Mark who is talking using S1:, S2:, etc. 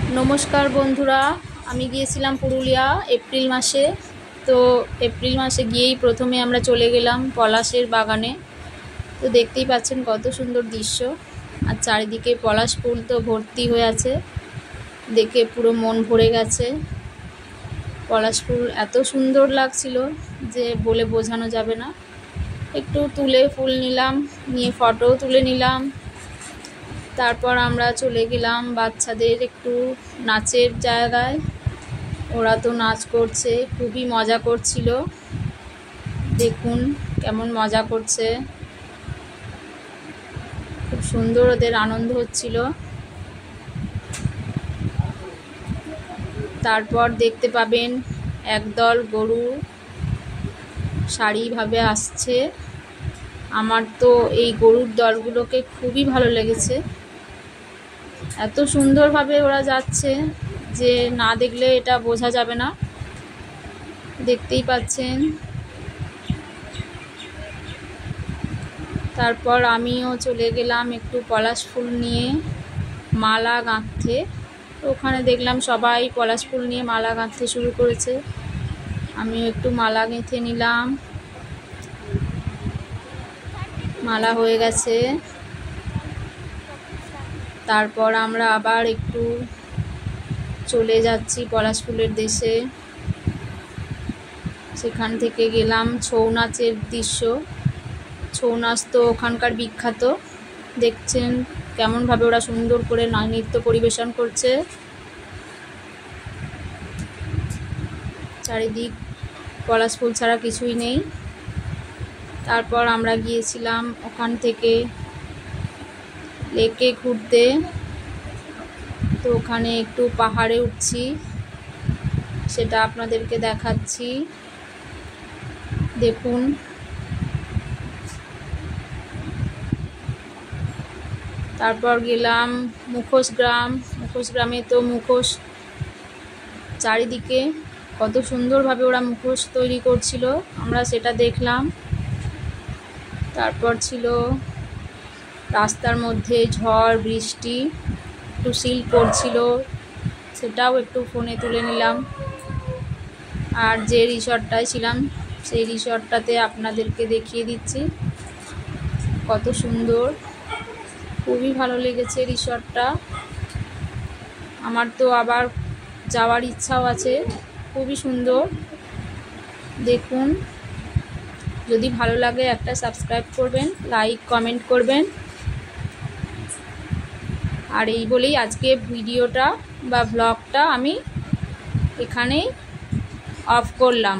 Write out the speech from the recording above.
S1: नमस्कार बंधुरा आमी गिয়েছিলাম पुरुलिया एप्रिल मासे। तो एप्रिल मासे गिয়েই प्रथमे आमरा चले गेलाम पलाशेर बागाने। तो देखतेई पाচ্ছেন कत सुंदर दृश्य और चारिदिके पलाश फुल तो भर्ती हये आछे, देखे पुरो मन भरे गेছে। पलाश फुल एत सुंदर लागछिलो जे बोले बोझानो जाबे ना। एकटू तुले फुल निलाम, निये फटो तुले निलाम। तारपर आमरा चले गेलाम बाच्चादेर एकटू नाचेर जायगाय। ओरा तो नाच करछे, खूबই मजा करछिलो। देखुन केमन मजा करछे, खूब सुंदर ओদের आनंद হচ্ছিল। তারপর দেখতে পাবেন একদল গরু সারিভাবে আসছে। আমার তো এই গরুর দলগুলোকে খুবই ভালো লেগেছে। এত সুন্দরভাবে ওরা যাচ্ছে যে না দেখলে এটা বোঝা যাবে না। দেখতেই পাচ্ছেন। তারপর আমিও চলে গেলাম একটু পলাশ ফুল নিয়ে মালা গাঁথতে। ওখানে দেখলাম সবাই পলাশ ফুল নিয়ে মালা গাঁথতে শুরু করেছে। আমিও একটু মালা গেঁথে নিলাম। মালা হয়ে গেছে। তারপর আমরা আবার একটু চলে যাচ্ছি পলাশ ফুলের দেশে। সেখান থেকে গেলাম ছৌ নাচের দৃশ্য। ছৌ নাচ তো ওখানকার বিখ্যাত। দেখছেন কেমনভাবে ওরা সুন্দর করে নৃত্য পরিবেশন করছে। চারিদিক পলাশ ফুল ছাড়া কিছুই নেই। তারপর আমরা গিয়েছিলাম ওখান থেকে লেকে ঘুরতে। তো ওখানে একটু পাহাড়ে উঠছি, সেটা আপনাদেরকে দেখাচ্ছি। দেখুন তারপর গেলাম মুখোশ গ্রাম। মুখোশ গ্রামে তো মুখোশ চারিদিকে কত সুন্দরভাবে ওরা মুখোশ তৈরি করছিল, আমরা সেটা দেখলাম। তারপর ছিল রাস্তার মধ্যে ঝড় বৃষ্টি, একটু শিল পড়ছিল, সেটাও একটু ফোনে তুলে নিলাম। আর যে রিসর্টটায় ছিলাম সেই রিসর্টটাতে আপনাদেরকে দেখিয়ে দিচ্ছি কত সুন্দর। খুবই ভালো লেগেছে রিসর্টটা। আমার তো আবার যাওয়ার ইচ্ছাও আছে। খুবই সুন্দর। দেখুন, যদি ভালো লাগে একটা সাবস্ক্রাইব করবেন, লাইক কমেন্ট করবেন। আর এই বলেই আজকে ভিডিওটা বা ব্লগটা আমি এখানেই অফ করলাম।